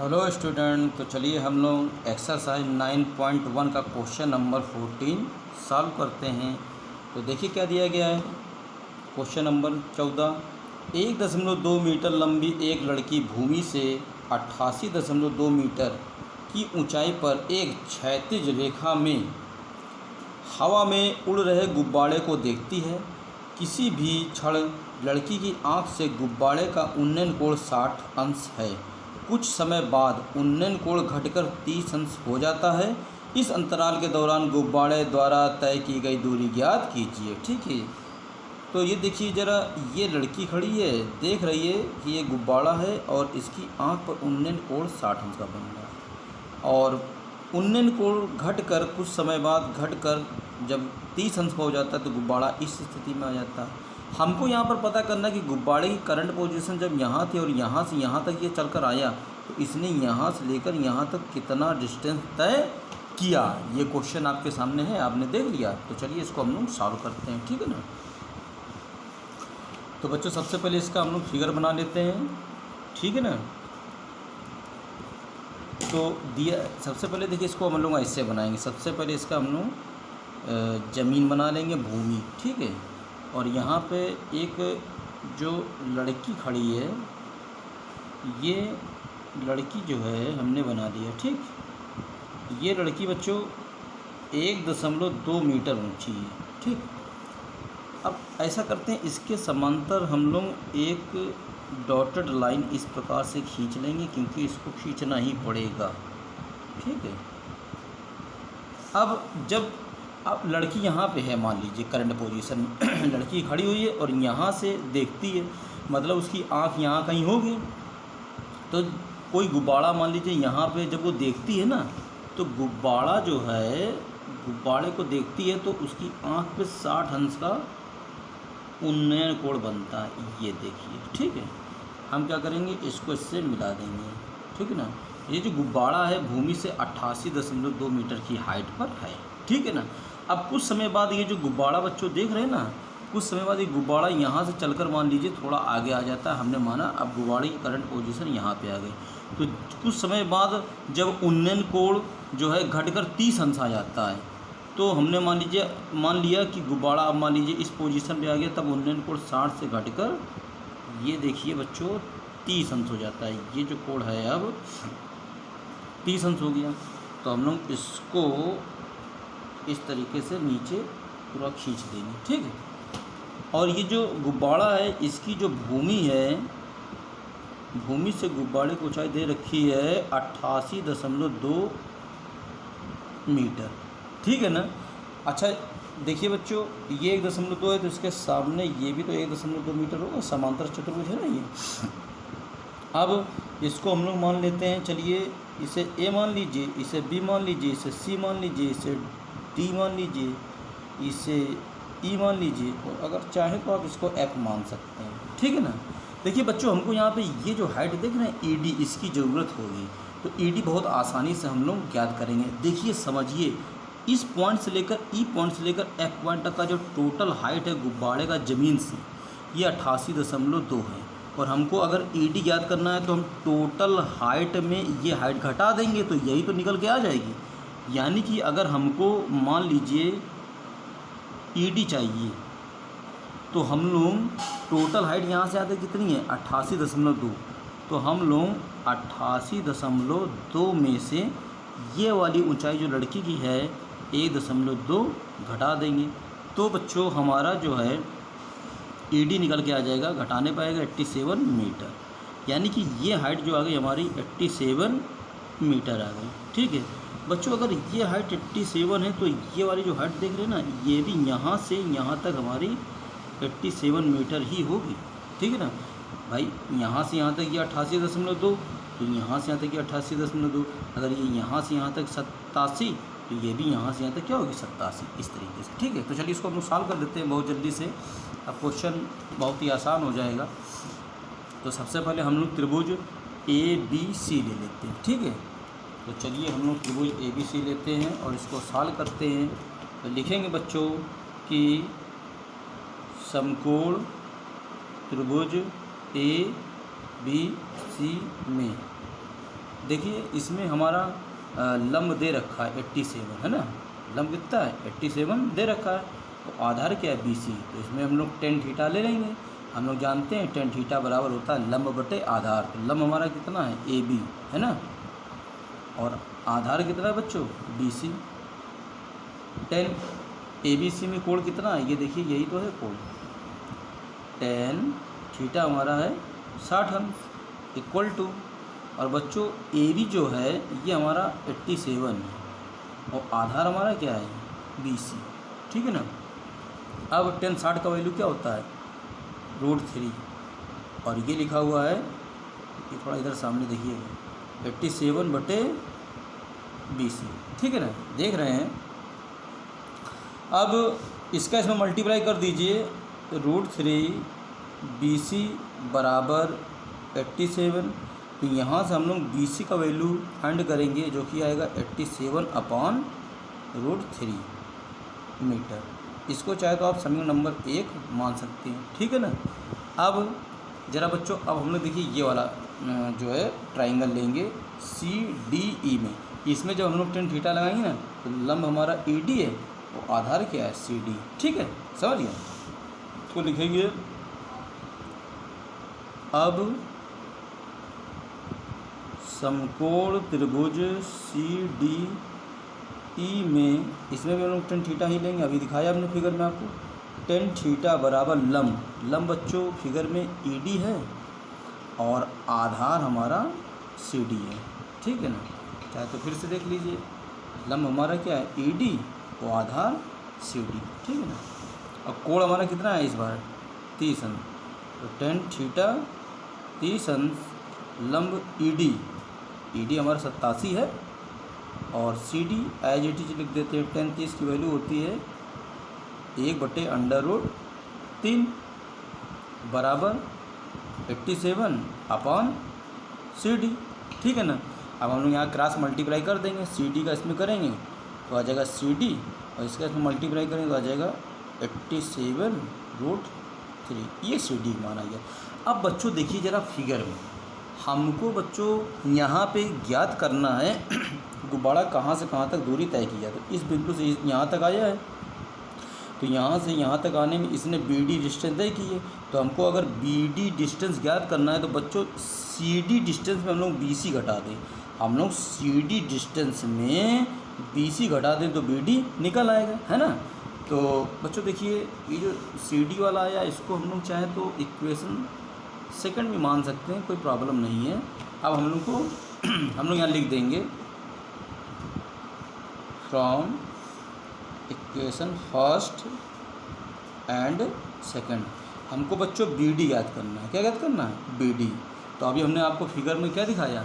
Hello student. तो चलिए हम लोग एक्सरसाइज 9.1 का क्वेश्चन नंबर 14 सॉल्व करते हैं। तो देखिए क्या दिया गया है। क्वेश्चन नंबर 14, 1.2 मीटर लंबी एक लड़की भूमि से 88.2 मीटर की ऊंचाई पर एक क्षैतिज रेखा में हवा में उड़ रहे गुब्बारे को देखती है। किसी भी क्षण लड़की की आंख से गुब्बारे का उन्नयन कोण 60 अंश है। कुछ समय बाद उन्नयन कोण घटकर 30 अंश हो जाता है। इस अंतराल के दौरान गुब्बारे द्वारा तय की गई दूरी ज्ञात कीजिए। ठीक है, तो ये देखिए ज़रा, ये लड़की खड़ी है, देख रही है कि ये गुब्बारा है और इसकी आंख पर उन्नयन कोण 60 अंश का बन रहा है। और उन्नयन कोण घटकर कुछ समय बाद घटकर जब 30 अंश का हो जाता है तो गुब्बारा इस स्थिति में आ जाता है। हमको यहाँ पर पता करना है कि गुब्बारे की करंट पोजीशन जब यहाँ थी और यहाँ से यहाँ तक ये चलकर आया तो इसने यहाँ से लेकर यहाँ तक कितना डिस्टेंस तय किया। ये क्वेश्चन आपके सामने है, आपने देख लिया। तो चलिए इसको हम लोग सॉल्व करते हैं, ठीक है ना। तो बच्चों सबसे पहले इसका हम लोग फिगर बना लेते हैं, ठीक है ना। तो दिया सबसे पहले देखिए इसको हम लोग ऐसे बनाएंगे। सबसे पहले इसका हम लोग ज़मीन बना लेंगे, भूमि, ठीक है। और यहाँ पे एक जो लड़की खड़ी है, ये लड़की जो है हमने बना दिया, ठीक। ये लड़की बच्चों 1.2 मीटर ऊंची है, ठीक। अब ऐसा करते हैं, इसके समांतर हम लोग एक डॉटेड लाइन इस प्रकार से खींच लेंगे क्योंकि इसको खींचना ही पड़ेगा, ठीक है। अब लड़की यहाँ पे है, मान लीजिए करंट पोजीशन में लड़की खड़ी हुई है और यहाँ से देखती है, मतलब उसकी आँख यहाँ कहीं होगी। तो कोई गुब्बारा मान लीजिए यहाँ पे जब वो देखती है ना, तो गुब्बारा जो है, गुब्बारे को देखती है तो उसकी आँख पे 60 अंश का उन्नयन कोण बनता है। ये देखिए, ठीक है। हम क्या करेंगे, इसको इससे मिला देंगे, ठीक है ना। ये जो गुब्बारा है भूमि से 88.2 मीटर की हाइट पर है, ठीक है ना। अब कुछ समय बाद ये जो गुब्बारा बच्चों देख रहे हैं ना, कुछ समय बाद ये गुब्बारा यहाँ से चलकर मान लीजिए थोड़ा आगे आ जाता है। हमने माना अब गुब्बारे की करंट पोजीशन यहाँ पे आ गई। तो कुछ समय बाद जब उन्नयन कोण जो है घटकर 30 अंश आ जाता है, तो हमने मान लिया कि गुब्बारा अब मान लीजिए इस पोजीशन पे आ गया, तब उन्नयन कोण 60 से घटकर ये देखिए बच्चों 30 अंश हो जाता है। ये जो कोण है अब 30 अंश हो गया। तो हम लोग इसको इस तरीके से नीचे पूरा खींच देंगे, ठीक है। और ये जो गुब्बारा है इसकी जो भूमि है, भूमि से गुब्बारे की ऊंचाई दे रखी है 88.2 मीटर, ठीक है ना। अच्छा देखिए बच्चों, ये 1.2 है तो इसके सामने ये भी तो 1.2 मीटर होगा, समांतर चतुर्भुज है ना ये। अब इसको हम लोग मान लेते हैं, चलिए इसे ए मान लीजिए, इसे बी मान लीजिए, इसे सी मान लीजिए, इसे डी मान लीजिए, इसे ई मान लीजिए, और अगर चाहे तो आप इसको एफ मान सकते हैं, ठीक है ना। देखिए बच्चों, हमको यहाँ पे ये जो हाइट देख रहे हैं ईडी, इसकी ज़रूरत होगी। तो ईडी बहुत आसानी से हम लोग ज्ञात करेंगे। देखिए समझिए, इस पॉइंट से लेकर ई पॉइंट से लेकर एफ पॉइंट तक का जो टोटल हाइट है गुब्बारे का ज़मीन से, ये 88.2 है। और हमको अगर ईडी ज्ञात करना है तो हम टोटल हाइट में ये हाइट घटा देंगे तो यही तो निकल के आ जाएगी। यानी कि अगर हमको मान लीजिए ईडी चाहिए तो हम लोग टोटल हाइट यहाँ से आते कितनी है 88.2, तो हम लोग 88.2 में से ये वाली ऊंचाई जो लड़की की है 1.2 घटा देंगे। तो बच्चों हमारा जो है ईडी निकल के आ जाएगा, घटाने पाएगा 87 मीटर। यानी कि ये हाइट जो आ गई हमारी 87 मीटर आ गई, ठीक है बच्चों। अगर ये हाइट 87 है तो ये वाली जो हाइट देख रहे हैं ना, ये भी यहाँ से यहाँ तक हमारी 87 मीटर ही होगी, ठीक है ना भाई। यहाँ से यहाँ तक ये 88.2, तो यहाँ से यहाँ तक ये 88.2। अगर ये यहाँ से यहाँ तक 87, तो ये भी यहाँ से यहाँ तक क्या होगी 87, इस तरीके से, ठीक है। तो चलिए इसको हम लोग सॉल्व कर देते हैं बहुत जल्दी से। अब क्वेश्चन बहुत ही आसान हो जाएगा। तो सबसे पहले हम लोग त्रिभुज ABC ले लेते हैं, ठीक है। तो चलिए हम लोग त्रिभुज ABC लेते हैं और इसको सॉल्व करते हैं। तो लिखेंगे बच्चों कि समकोण त्रिभुज ABC में देखिए इसमें हमारा लंब दे रखा है 87 है ना, लंब कितना है 87 दे रखा है। तो आधार क्या है BC, तो इसमें हम लोग टेन थीटा ले लेंगे। हम लोग जानते हैं टेन थीटा बराबर होता है लंब बटे आधार। तो लंब हमारा कितना है AB है ना, और आधार कितना है बच्चों BC। टेन ABC में कोण कितना है, ये देखिए यही तो है कोण, टेन थीटा हमारा है 60 अंश इक्वल टू, और बच्चों AB जो है ये हमारा 87 है और आधार हमारा क्या है BC, ठीक है ना। अब टेन 60 का वैल्यू क्या होता है √3, और ये लिखा हुआ है, ये थोड़ा इधर सामने देखिएगा 87 बटे BC, ठीक है ना, देख रहे हैं। अब इसका इसमें मल्टीप्लाई कर दीजिए, √3 BC बराबर 87। तो यहाँ से हम लोग BC का वैल्यू फाइंड करेंगे जो कि आएगा 87/√3 मीटर। इसको चाहे तो आप समीकरण नंबर 1 मान सकते हैं, ठीक है ना। अब ज़रा बच्चों, अब हम लोग देखिए ये वाला जो है ट्राइंगल लेंगे CDE में। इसमें जब हम लोग टेन थीटा लगाएंगे ना तो लंब हमारा ED है और आधार क्या है CD, ठीक है, समझ गया। तो लिखेंगे अब समकोण त्रिभुज CDE में, इसमें भी हम लोग टेन थीटा ही लेंगे, अभी दिखाया हमने फिगर में आपको। टेन थीटा बराबर लंब, लंब बच्चों फिगर में ED है और आधार हमारा CD है, ठीक है ना। चाहे तो फिर से देख लीजिए, लंब हमारा क्या है ED और आधार CD, ठीक है ना। और कोण हमारा कितना है इस बार 30 अंश, तो टेन थीटा 30 अंश लंब ED हमारा 87 है और CD एज इट इज लिख देते हैं। टेन 30 की वैल्यू होती है 1/√3 बराबर 87/CD, ठीक है ना। अब हम लोग यहाँ क्रॉस मल्टीप्लाई कर देंगे, CD का इसमें करेंगे तो आ जाएगा CD और इसका इसमें मल्टीप्लाई करेंगे तो आ जाएगा 87/√3, ये CD माना गया। अब बच्चों देखिए ज़रा फिगर में, हमको बच्चों यहाँ पे ज्ञात करना है गुब्बारा कहाँ से कहाँ तक दूरी तय किया। तो इस बिंदु से यहाँ तक आया है, तो यहाँ से यहाँ तक आने में इसने BD डिस्टेंस तय की है। तो हमको अगर BD डिस्टेंस ज्ञात करना है तो बच्चों CD डिस्टेंस में हम लोग BC घटा दें। हम लोग CD डिस्टेंस में BC घटा दें तो BD निकल आएगा, है ना। तो बच्चों देखिए ये जो CD वाला आया, इसको हम लोग चाहे तो इक्वेशन सेकंड भी मान सकते हैं, कोई प्रॉब्लम नहीं है। अब हम लोग यहाँ लिख देंगे from equation first and second. हमको बच्चों BD याद करना है, क्या याद करना है BD। तो अभी हमने आपको फिगर में क्या दिखाया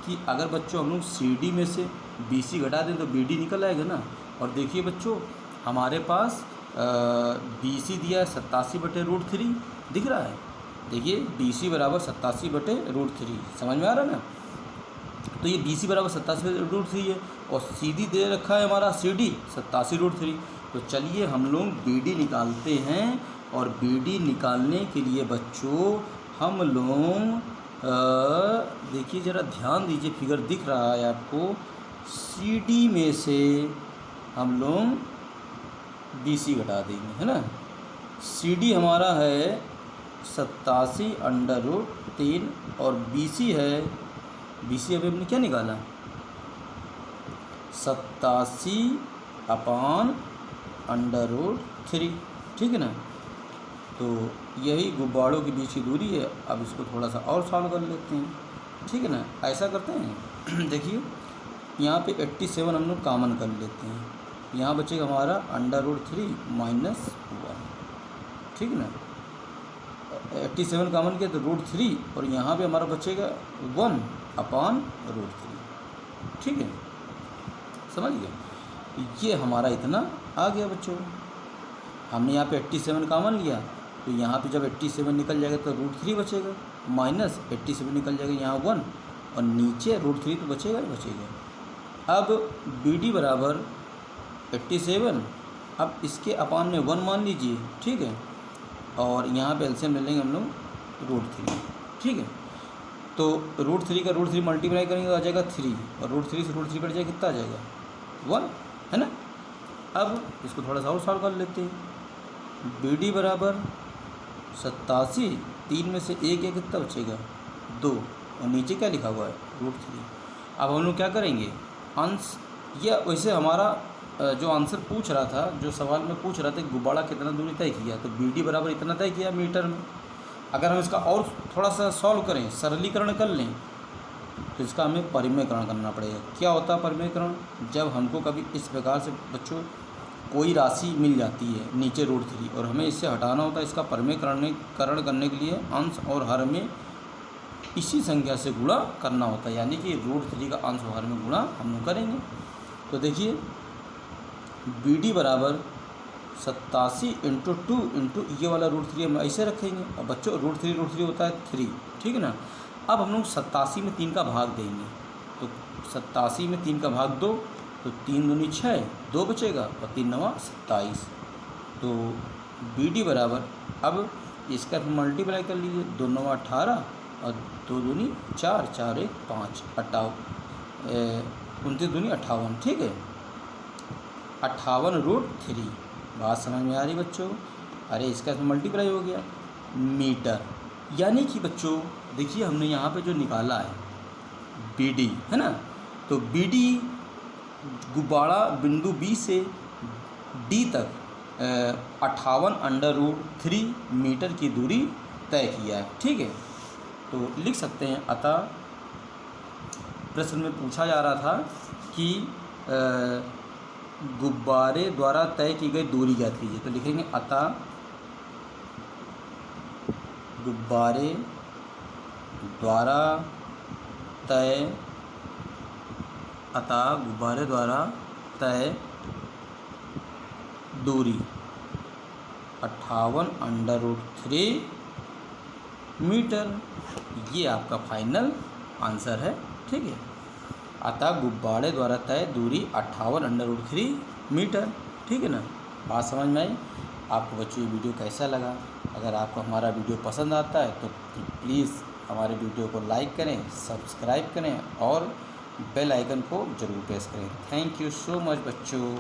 कि अगर बच्चों हम लोग CD में से BC घटा दें तो BD निकल आएगा ना। और देखिए बच्चों हमारे पास BC दिया है 87/√3, दिख रहा है, देखिए BC बराबर 87/√3, समझ में आ रहा है ना। तो ये BC बराबर 87/√3 है और CD दे रखा है हमारा CD 87/√3। तो चलिए हम लोग BD निकालते हैं, और BD निकालने के लिए बच्चों हम लोग देखिए ज़रा ध्यान दीजिए, फिगर दिख रहा है आपको, CD में से हम लोग BC घटा देंगे, है ना। CD हमारा है 87/√3 और BC है, BC अभी हमने क्या निकाला 87/√3, ठीक है ना। तो यही गुब्बारों के बीच की दूरी है। अब इसको थोड़ा सा और सॉल्व कर लेते हैं, ठीक है ना। ऐसा करते हैं देखिए यहाँ पे 87 हम लोग कॉमन कर लेते हैं, यहाँ बचेगा हमारा √3 - 1, ठीक है ना। 87 कॉमन किया तो √3 और यहाँ पे हमारा बचेगा 1/√3, ठीक है, समझ गए। ये हमारा इतना आ गया बच्चों। हमने यहाँ पे 87 कॉमन लिया तो यहाँ पे जब 87 निकल जाएगा तो √3 बचेगा, माइनस 87 निकल जाएगा यहाँ 1 और नीचे √3 तो बचेगा ही बचेगा। अब BD बराबर 87, अब इसके अपान में 1 मान लीजिए, ठीक है, और यहाँ पे एलसीएम ले लेंगे हम लोग √3, ठीक है। तो √3 का √3 मल्टीप्लाई करेंगे तो आ जाएगा 3, और √3 से √3 कट जाएगा, कितना आ जाएगा 1, है ना। अब इसको थोड़ा सा और सॉल्व कर लेते हैं। BD बराबर 87, 3 में से 1 है, कितना बचेगा 2, और नीचे क्या लिखा हुआ है √3। अब हम लोग क्या करेंगे, अंश या वैसे हमारा जो आंसर पूछ रहा था, जो सवाल में पूछ रहा था कि गुब्बारा कितना दूरी तय किया, तो BD बराबर इतना तय किया मीटर में। अगर हम इसका और थोड़ा सा सॉल्व करें, सरलीकरण कर लें, तो इसका हमें परिमेयकरण करना पड़ेगा। क्या होता है परिमेयकरण? जब हमको कभी इस प्रकार से बच्चों कोई राशि मिल जाती है नीचे √3 और हमें इससे हटाना होता है, इसका परिमेयकरण करने के लिए अंश और हर में इसी संख्या से गुणा करना होता है, यानी कि √3 का अंश और हर में गुणा हम लोग करेंगे। तो देखिए BD बराबर 87 × 2 × ये वाला √3 हम ऐसे रखेंगे। अब बच्चों √3 होता है 3, ठीक है ना। अब हम लोग 87 में 3 का भाग देंगे, तो 87 में 3 का भाग 2, तो 3 दूनी 6, 2 बचेगा, और 3 9 27। तो BD बराबर, अब इसका मल्टीप्लाई कर लीजिए, 2 9 18 और 2 दूनी 4, 4 1 5, 29 दूनी 58, ठीक है। 58 √3, बात समझ में आ रही बच्चों? अरे इसका मल्टीप्लाई हो गया मीटर, यानी कि बच्चों देखिए हमने यहाँ पे जो निकाला है BD, है ना। तो BD गुब्बारा बिंदु B से D तक 58 √3 मीटर की दूरी तय किया है, ठीक है। तो लिख सकते हैं, अतः प्रश्न में पूछा जा रहा था कि गुब्बारे द्वारा तय की गई दूरी ज्ञात कीजिए। तो लिखेंगे अतः गुब्बारे द्वारा तय दूरी 58 √3 मीटर, ये आपका फाइनल आंसर है, ठीक है। अतः गुब्बारे द्वारा तय दूरी 58 √3 मीटर, ठीक है ना। बात समझ में आई? आपको बच्चों ये वीडियो कैसा लगा? अगर आपको हमारा वीडियो पसंद आता है तो प्लीज़ हमारे वीडियो को लाइक करें, सब्सक्राइब करें और बेल आइकन को ज़रूर प्रेस करें। थैंक यू सो मच बच्चों।